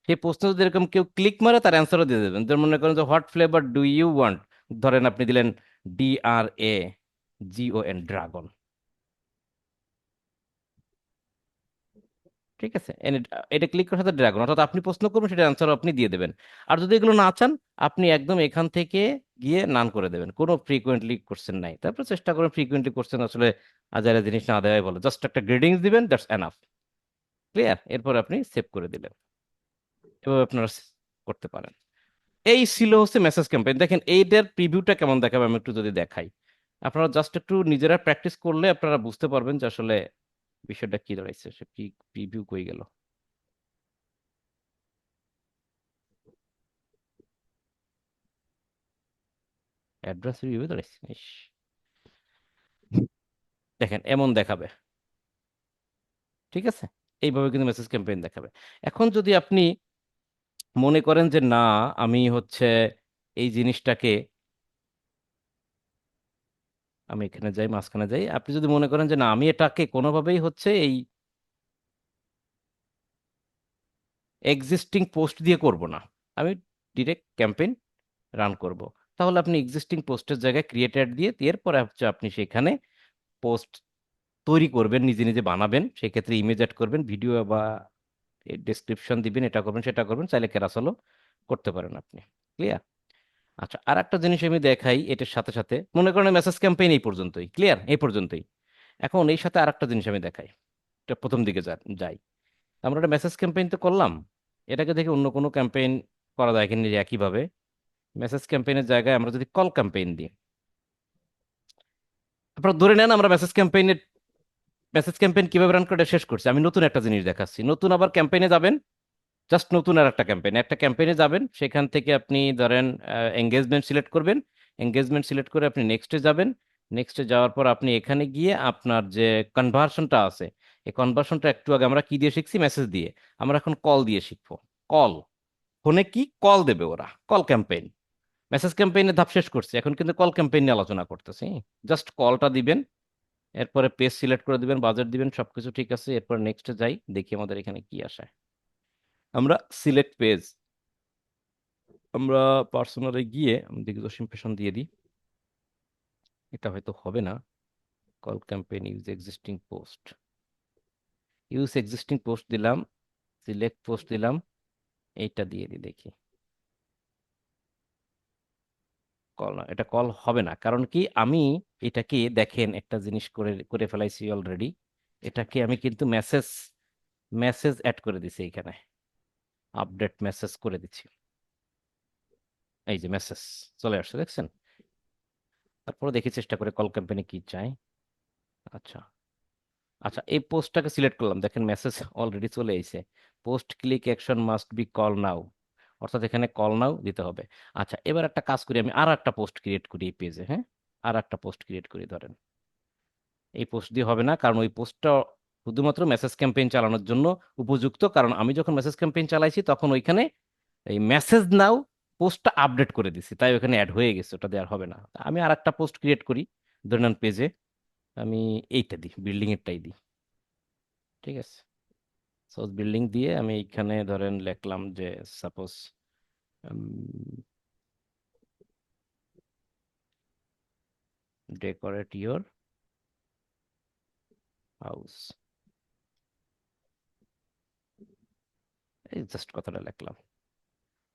সেই প্রশ্ন যদি এরকম কেউ ক্লিক মারে তার অ্যান্সারও দিয়ে দেবেন। যেমন মনে করেন যে what flavour do you want, ধরেন আপনি দিলেন DRAGON, ড্রাগন। ঠিক আছে? এটা ক্লিক করার সাথে ড্রাগন, অর্থাৎ আপনি প্রশ্ন করবেন, সেটা অ্যান্সার আপনি দিয়ে দেবেন। আর যদি এগুলো না চান, আপনি একদম এখান থেকে গিয়ে নান করে দেবেন, কোনো ফ্রিকোয়েন্টলি কোশ্চেন নাই। তারপর চেষ্টা করেন ফ্রিকোয়েন্টলি কোশ্চেন আসলে আজারে জিনিস না দেওয়াই ভালো, জাস্ট একটা গ্রেডিংস দিবেন, দ্যাটস এনাফ। ক্লিয়ার? এরপর আপনি সেভ করে দিলেন, এভাবে আপনারা করতে পারেন। এই ছিল হচ্ছে মেসেজ ক্যাম্পেইন। দেখেন এইটার প্রিভিউটা কেমন দেখাবে আমি একটু যদি দেখাই, আপনারা জাস্ট একটু নিজেরা প্র্যাকটিস করলে আপনারা বুঝতে পারবেন যে আসলে বিষয়টা কি দাঁড়াইছে, সে প্রিভিউ কই গেল? অ্যাড্রেস রিভিউ দাঁড়াইছে, ইস। দেখেন এমন দেখাবে, ঠিক আছে? এইভাবে কিন্তু মেসেজ ক্যাম্পেইন দেখাবে। এখন যদি আপনি মনে করেন যে না, আমি হচ্ছে এই জিনিসটাকে, আমি এখানে যাই, মাঝখানে যাই, আপনি যদি মনে করেন যে না, আমি এটাকে কোনোভাবেই হচ্ছে এই এক্সিস্টিং পোস্ট দিয়ে করব না, আমি ডিরেক্ট ক্যাম্পেইন রান করব, তাহলে আপনি এক্সিস্টিং পোস্টের জায়গায় ক্রিয়েট অ্যাড দিয়ে এরপরে হচ্ছে আপনি সেখানে পোস্ট তৈরি করবেন, নিজে নিজে বানাবেন, সেক্ষেত্রে ইমেজ অ্যাড করবেন, ভিডিও বা ডেসক্রিপশন দিবেন, এটা করবেন সেটা করবেন, চাইলে ক্যারাসলও করতে পারেন আপনি। ক্লিয়ার? আচ্ছা, আর একটা জিনিস আমি দেখাই এটার সাথে সাথে, মনে করেন মেসেজ ক্যাম্পেইন এই পর্যন্তই, ক্লিয়ার, এই পর্যন্তই। এখন এই সাথে আর একটা জিনিস আমি দেখাই, এটা প্রথম দিকে যাই। আমরা একটা মেসেজ ক্যাম্পেইন তো করলাম, এটাকে দেখে অন্য কোনো ক্যাম্পেইন করা যায় কিনা একইভাবে। মেসেজ ক্যাম্পেইনের জায়গায় আমরা যদি কল ক্যাম্পেইন দিই, আপনারা ধরে নেন আমরা মেসেজ ক্যাম্পেইন কিভাবে রান করে এটা শেষ করছি, আমি নতুন একটা জিনিস দেখাচ্ছি। নতুন আবার ক্যাম্পেইনে যাবেন, জাস্ট নতুন আর একটা ক্যাম্পেইনে যাবেন, সেখান থেকে আপনি ধরেন এঙ্গেজমেন্ট সিলেক্ট করবেন, এঙ্গেজমেন্ট সিলেক্ট করে আপনি নেক্সটে যাবেন, নেক্সটে যাওয়ার পর আপনি এখানে গিয়ে আপনার যে কনভার্সনটা আছে, এই কনভার্সনটা একটু আগে আমরা কি দিয়ে শিখছি, মেসেজ দিয়ে, আমরা এখন কল দিয়ে শিখবো। কল, ফোনে কি কল দেবে ওরা, কল ক্যাম্পেইন। মেসেজ ক্যাম্পেইনের ধাপ শেষ করছি, এখন কিন্তু কল ক্যাম্পেইন নিয়ে আলোচনা করতেছি। জাস্ট কলটা দিবেন, এরপরে পেজ সিলেক্ট করে দিবেন, বাজেট দিবেন, সবকিছু ঠিক আছে, এরপর নেক্সটে যাই, দেখি আমাদের এখানে কি আসে। আমরা সিলেক্ট পেজ, আমরা পার্সোনালে গিয়ে আমি দেখি জসিম পেশন দিয়ে দিই, এটা হয়তো হবে না। Call campaign use existing post দিলাম, সিলেক্ট পোস্ট দিলাম, এইটা দিয়ে দিই, দেখি। কল না, এটা কল হবে না, কারণ কি আমি এটাকে দেখেন একটা জিনিস করে করে ফেলাইছি অলরেডি, এটাকে আমি কিন্তু মেসেজ মেসেজ অ্যাড করে দিছি এখানে, আপডেট মেসেজ করে দিচ্ছি, এই যে মেসেজ চলে আসছে, দেখছেন? তারপরে দেখি চেষ্টা করে কল ক্যাম্পেইনে কি চাই। আচ্ছা, আচ্ছা, এই পোস্টটাকে সিলেক্ট করলাম, দেখেন মেসেজ অলরেডি চলে এসেছে, post click action must be call now, অর্থাৎ এখানে কল নাও দিতে হবে। আচ্ছা, এবার একটা কাজ করি, আমি আর একটা পোস্ট ক্রিয়েট করি এই পেজে, হ্যাঁ, আর একটা পোস্ট ক্রিয়েট করি, ধরেন এই পোস্ট দিয়ে হবে না, কারণ ওই পোস্টটা শুধুমাত্র মেসেজ ক্যাম্পেইন চালানোর জন্য উপযুক্ত, কারণ আমি যখন মেসেজ ক্যাম্পেইন চালাইছি তখন ওইখানে এই মেসেজ নাও পোস্টটা আপডেট করে দিছি, তাই ওখানে অ্যাড হয়ে গেছে, ওটা দেওয়ার হবে না। আমি আর একটা পোস্ট ক্রিয়েট করি, ধরে নেন পেজে আমি এইটা দিই, বিল্ডিং এরটাই দিই, ঠিক আছে? সোর্স বিল্ডিং দিয়ে আমি এইখানে ধরেন লিখলাম যে সাপোজ ডেকোরেট ইওর হাউস, এই জাস্ট কথাটা লিখলাম,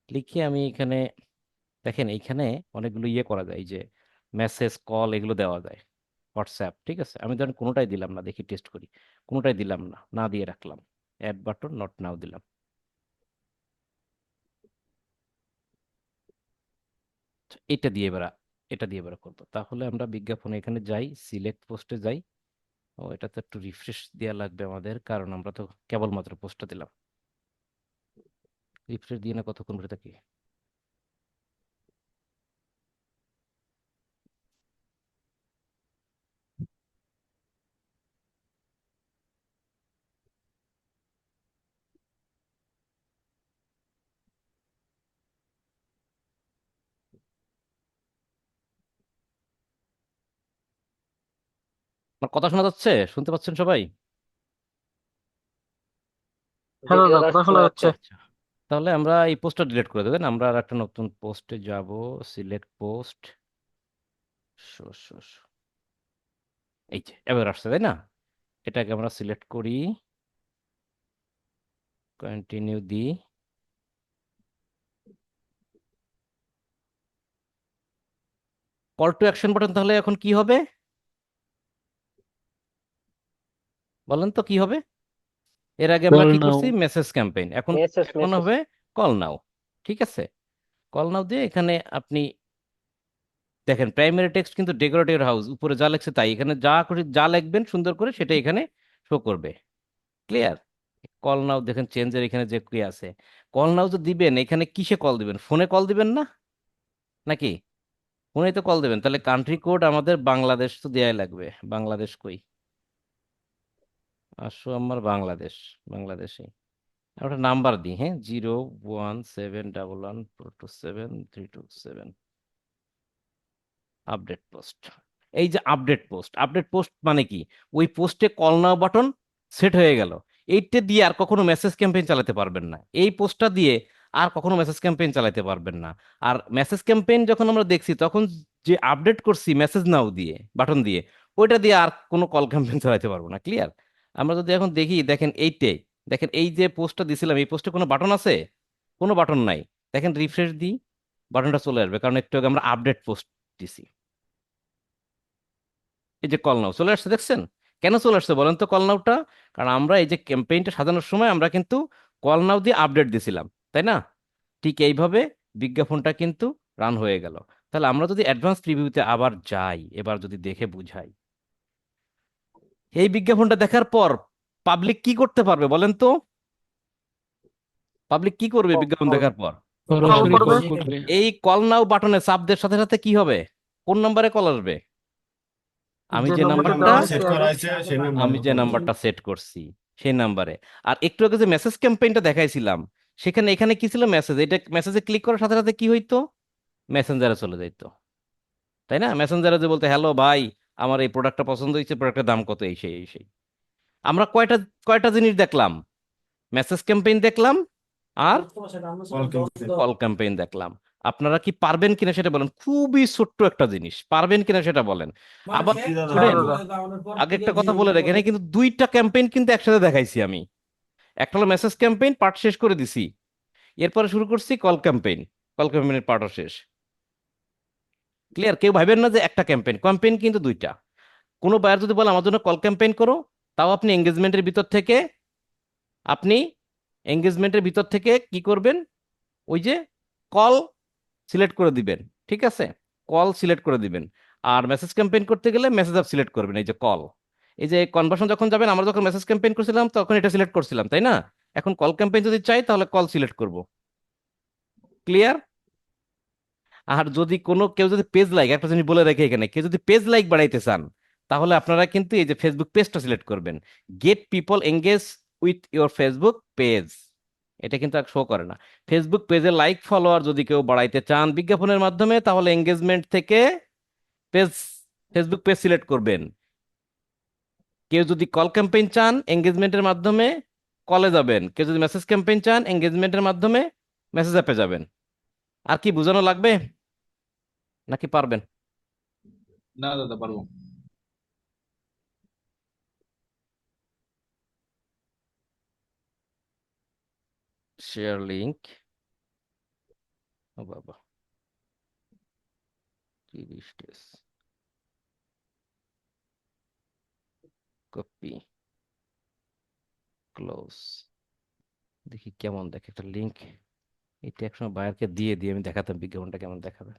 লিখে আমি এখানে দেখেন এইখানে অনেকগুলো ইয়ে করা যায়, এই যে মেসেজ কল এগুলো দেওয়া যায়, হোয়াটসঅ্যাপ, ঠিক আছে? আমি ধরেন কোনোটাই দিলাম না, দেখি টেস্ট করি, কোনোটাই দিলাম না, না দিয়ে রাখলাম, অ্যাড বাটন নট নাও দিলাম। আচ্ছা, এটা দিয়ে এবার করবো, তাহলে আমরা বিজ্ঞাপনে এখানে যাই, সিলেক্ট পোস্টে যাই। ও, এটা তো একটু রিফ্রেশ দেওয়া লাগবে আমাদের, কারণ আমরা তো কেবলমাত্র পোস্টটা দিলাম। রিফ্রেশ দিয়ে না কতক্ষণ ধরে থাকি? আমার কথা শোনা যাচ্ছে? শুনতে পাচ্ছেন সবাই? জি হ্যাঁ দাদা, দাদা কথা শোনা শোনা যাচ্ছে। যাচ্ছে। আচ্ছা, তাহলে আমরা এই পোস্টটা ডিলিট করে দেবেন, আমরা আর একটা নতুন পোস্টে যাব, সিলেক্ট পোস্ট, এই যে এবার আসছে, তাই না? এটাকে আমরা সিলেক্ট করি, কন্টিনিউ দিই, কল টু অ্যাকশন বাটন, তাহলে এখন কি হবে বলেন তো, কি হবে? এর আগে আমরা কল কি নাও। করছি, মেসেজ ক্যাম্পেইন, এখন মেসেজ এখন মেসেজ। হবে কল নাও, ঠিক আছে? কল নাও দিয়ে এখানে আপনি দেখেন প্রাইমারি টেক্সট কিন্তু ডেকোরেটিভ হাউস, উপরে যা লেখছে তাই, এখানে যা করে যা লিখবেন সুন্দর করে সেটা এখানে শো করবে। ক্লিয়ার? কল নাও দেখেন চেঞ্জের এখানে যে কি আছে, কল নাও তো দিবেন, এখানে কিসে কল দিবেন? ফোনে কল দিবেন না নাকি? ফোনে তো কল দিবেন, তাহলে কান্ট্রি কোড আমাদের বাংলাদেশ তো দেয়াই লাগবে। বাংলাদেশ কই? আসো আমার বাংলাদেশ, বাংলাদেশে একটা নাম্বার দিই, হ্যাঁ, 01711427327। Update post. এই যে আপডেট পোস্ট, আপডেট পোস্ট মানে কি? ওই পোস্টে কল নাও বাটন সেট হয়ে গেল। এইটা দিয়ে আর কখনো মেসেজ ক্যাম্পেইন চালাতে পারবেন না, এই পোস্টটা দিয়ে আর কখনো মেসেজ ক্যাম্পেইন চালাতে পারবেন না। আর মেসেজ ক্যাম্পেইন যখন আমরা দেখছি তখন যে আপডেট করছি মেসেজ নাও দিয়ে বাটন দিয়ে, ওইটা দিয়ে আর কোনো কল ক্যাম্পেইন চালাতে পারবো না। ক্লিয়ার? আমরা যদি এখন দেখি, দেখেন এইটাই, দেখেন এই যে পোস্টটা দিছিলাম, এই পোস্টে কোনো বাটন আছে? কোনো বাটন নাই। দেখেন রিফ্রেশ দিই, বাটনটা চলে আসবে, কারণ একটু আগে আমরা আপডেট পোস্ট দিছি। এই যে কল নাও চলে আসছে, দেখছেন? কেন চলে আসছে বলেন তো কল নাওটা? কারণ আমরা এই যে ক্যাম্পেইনটা সাজানোর সময় আমরা কিন্তু কল নাও দিয়ে আপডেট দিছিলাম, তাই না? ঠিক এইভাবে বিজ্ঞাপনটা কিন্তু রান হয়ে গেল। তাহলে আমরা যদি অ্যাডভান্স প্রিভিউতে আবার যাই, এবার যদি দেখে বুঝাই, এই বিজ্ঞাপনটা দেখার পর পাবলিক কি করতে পারবে বলেন তো? পাবলিক কি করবে বিজ্ঞাপন কল দেখার পর? সরাসরি করবে। কল করবে। এই কল নাও বাটনে চাপ দেওয়ার সাথে সাথে কি হবে? কোন নাম্বারে কল আসবে? আমি যে যে নম্বরটা নাম্বারটা দেওয়া সেট আছে করা আছে সেই আমি যে নাম্বারটা সেট করছি সেই নাম্বারে। আর একটু আগে যে মেসেজ ক্যাম্পেইনটা দেখাইছিলাম, সেখানে এখানে কি ছিল? মেসেজ। এটা মেসেজে ক্লিক করার সাথে সাথে কি হইতো? মেসেঞ্জারে চলে যাইতো, তাই না? মেসেঞ্জারে যে বলতে, হ্যালো ভাই, আমার এই প্রোডাক্টটা পছন্দ হয়েছে, প্রোডাক্টের দাম কত, এই সেই এই সেই। আমরা কয়টা কয়টা জিনিস দেখলাম? মেসেজ ক্যাম্পেইন দেখলাম আর কল ক্যাম্পেইন দেখলাম। আপনারা কি পারবেন কিনা সেটা বলেন, খুবই ছোট্ট একটা জিনিস, পারবেন কিনা সেটা বলেন। আবার শুনেন, আগে একটা কথা বলে রাখি, এখানে কিন্তু দুইটা ক্যাম্পেইন কিন্তু একসাথে দেখাইছি আমি। একটা হলো মেসেজ ক্যাম্পেইন, পার্ট শেষ করে দিছি, এরপরে শুরু করছি কল ক্যাম্পেইন, কল ক্যাম্পেইনের পার্টও শেষ। ক্লিয়ার? কেউ ভাবেন না যে একটা ক্যাম্পেইন, ক্যাম্পেইন কিন্তু দুইটা। কোনো বায়ার যদি বলে আমার জন্য কল ক্যাম্পেইন করো, তাও আপনি আপনি এঙ্গেজমেন্টের ভিতর থেকে কি করবেন? ওই যে কল সিলেক্ট করে দিবেন, ঠিক আছে? কল সিলেক্ট করে দিবেন। আর মেসেজ ক্যাম্পেইন করতে গেলে মেসেজ অ্যাপ সিলেক্ট করবেন, এই যে কল। এই যে কনভার্সন যখন যাবেন, আমরা যখন মেসেজ ক্যাম্পেইন করছিলাম তখন এটা সিলেক্ট করছিলাম, তাই না? এখন কল ক্যাম্পেইন যদি চাই তাহলে কল সিলেক্ট করব। ক্লিয়ার? আর যদি কোনো কেউ যদি পেজ লাইক, একটা জিনিস বলে রেখে এখানে, কেউ যদি পেজ লাইক বাড়াইতে চান, তাহলে আপনারা কিন্তু এই যে ফেসবুক পেজটা সিলেক্ট করবেন। Gate people engage with your Facebook page, এটা কিন্তু আর শো করে না। ফেসবুক পেজে লাইক ফলোয়ার যদি কেউ বাড়াইতে চান বিজ্ঞাপনের মাধ্যমে, তাহলে এঙ্গেজমেন্ট থেকে পেজ, ফেসবুক পেজ সিলেক্ট করবেন। কেউ যদি কল ক্যাম্পেইন চান এঙ্গেজমেন্টের মাধ্যমে, কলে যাবেন। কেউ যদি মেসেজ ক্যাম্পেইন চান এঙ্গেজমেন্টের মাধ্যমে, মেসেজ অ্যাপে যাবেন। আর কি বোঝানো লাগবে নাকি পারবেন? না দাদা পারবো। শেয়ার লিংক, ও বাবা, 30 ডেজ, কপি, ক্লোজ। দেখি কেমন দেখে একটা লিংক। এটা একসময় বায়ারকে দিয়ে দিয়ে আমি দেখাতাম বিজ্ঞাপনটা কেমন দেখাবে।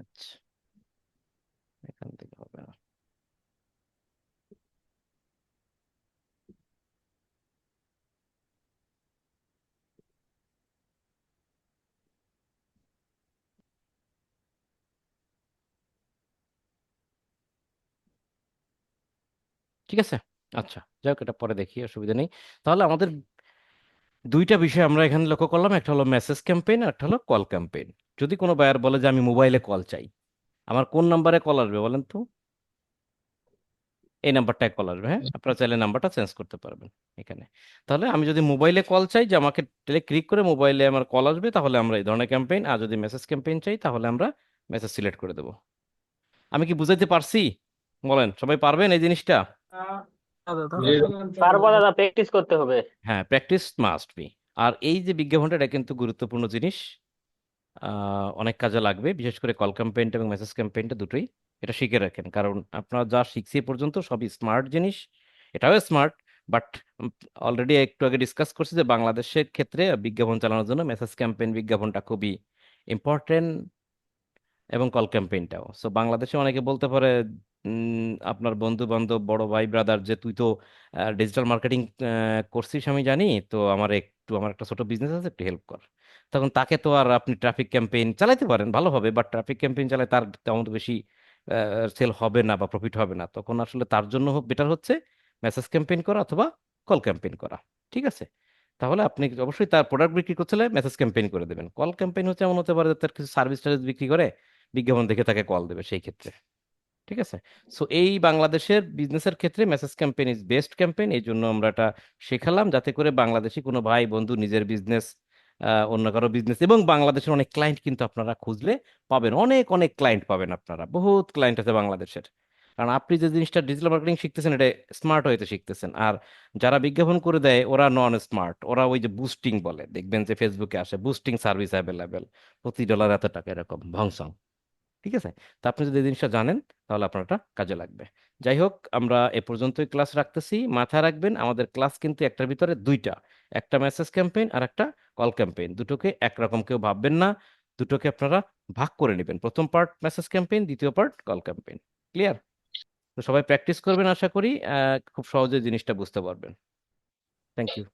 আচ্ছা, এখান থেকে হবে না। ঠিক আছে, আচ্ছা, যাই হোক, এটা পরে দেখি, অসুবিধা নেই। তাহলে আমাদের দুইটা বিষয় আমরা এখানে লক্ষ্য করলাম, একটা হলো মেসেজ ক্যাম্পেইন, একটা হলো কল ক্যাম্পেইন। যদি কোনো বায়ার বলে যে আমি মোবাইলে কল চাই, আমার কোন নাম্বারে কল আসবে বলেন তো? এই নাম্বারটায় কল আসবে, হ্যাঁ? আপনারা চাইলে নাম্বারটা চেঞ্জ করতে পারবেন এখানে। তাহলে আমি যদি মোবাইলে কল চাই, যে আমাকে ক্লিক করে মোবাইলে আমার কল আসবে, তাহলে আমরা এই ধরনের ক্যাম্পেইন। আর যদি মেসেজ ক্যাম্পেইন চাই, তাহলে আমরা মেসেজ সিলেক্ট করে দেবো। আমি কি বুঝাইতে পারছি? বলেন, সবাই পারবেন এই জিনিসটা? পারবো দাদা, প্র্যাকটিস করতে হবে। হ্যাঁ, প্র্যাকটিস মাস্ট বি। আর এই যে বিজ্ঞাপনটা, এটা কিন্তু গুরুত্বপূর্ণ জিনিস। অনেক কাজে লাগবে, বিশেষ করে কল ক্যাম্পেইনটা এবং মেসেজ ক্যাম্পেইনটা দুটোই। এটা শিখে রাখেন, কারণ আপনারা যা শিখছি এ পর্যন্ত সবই স্মার্ট জিনিস, এটাও স্মার্ট, বাট অলরেডি একটু আগে ডিসকাস করছি যে বাংলাদেশের ক্ষেত্রে বিজ্ঞাপন চালানোর জন্য মেসেজ ক্যাম্পেইন বিজ্ঞাপনটা খুবই ইম্পর্টেন্ট, এবং কল ক্যাম্পেইনটাও। সো বাংলাদেশে অনেকে বলতে পারে আপনার বন্ধু বান্ধব, বড় ভাই, ব্রাদার, যে তুই তো ডিজিটাল মার্কেটিং করছিস আমি জানি, তো আমার একটা ছোট বিজনেস আছে, একটু হেল্প কর। তখন তাকে তো আর আপনি ট্রাফিক ক্যাম্পেইন চালাতে পারেন ভালোভাবে, বাট ট্রাফিক ক্যাম্পেইন চালায় তার তেমন বেশি সেল হবে না বা প্রফিট হবে না। তখন আসলে তার জন্য বেটার হচ্ছে মেসেজ ক্যাম্পেইন করা অথবা কল ক্যাম্পেইন করা। ঠিক আছে? তাহলে আপনি অবশ্যই তার প্রোডাক্ট বিক্রি করতে হলে মেসেজ ক্যাম্পেইন করে দেবেন। কল ক্যাম্পেইন হচ্ছে এমন হতে পারে যে তার কিছু সার্ভিস টার্ভিস বিক্রি করে বিজ্ঞাপন দেখে তাকে কল দেবে সেই ক্ষেত্রে। ঠিক আছে? সো এই বাংলাদেশের বিজনেসের ক্ষেত্রে message campaign is best campaign. এই জন্য আমরা এটা শেখালাম, যাতে করে বাংলাদেশি কোনো ভাই বন্ধু নিজের বিজনেস, অন্য কারো বিজনেস, এবং বাংলাদেশের অনেক ক্লায়েন্ট কিন্তু আপনারা খুঁজলে পাবেন, অনেক অনেক ক্লায়েন্ট পাবেন আপনারা, বহুত ক্লায়েন্ট আছে বাংলাদেশের। কারণ আপনি যে জিনিসটা ডিজিটাল মার্কেটিং শিখতেছেন, এটা স্মার্ট হইতে শিখতেছেন। আর যারা বিজ্ঞাপন করে দেয় ওরা নন স্মার্ট, ওরা ওই যে বুস্টিং বলে, দেখবেন যে ফেসবুকে আসে বুস্টিং সার্ভিস অ্যাভেলেবেল, প্রতি ডলার এত টাকা, এরকম ভংসং। ঠিক আছে? তা আপনি যদি এই জিনিসটা জানেন তাহলে আপনার এটা কাজে লাগবে। যাই হোক, আমরা এ পর্যন্তই ক্লাস রাখতেছি। মাথায় রাখবেন আমাদের ক্লাস কিন্তু একটার ভিতরে দুইটা, একটা মেসেজ ক্যাম্পেইন আর একটা কল ক্যাম্পেইন। দুটোকে একরকম কেউ ভাববেন না, দুটোকে আপনারা ভাগ করে নেবেন, প্রথম পার্ট মেসেজ ক্যাম্পেইন, দ্বিতীয় পার্ট কল ক্যাম্পেইন। ক্লিয়ার? তো সবাই প্র্যাকটিস করবেন, আশা করি খুব সহজে জিনিসটা বুঝতে পারবেন। Thank you.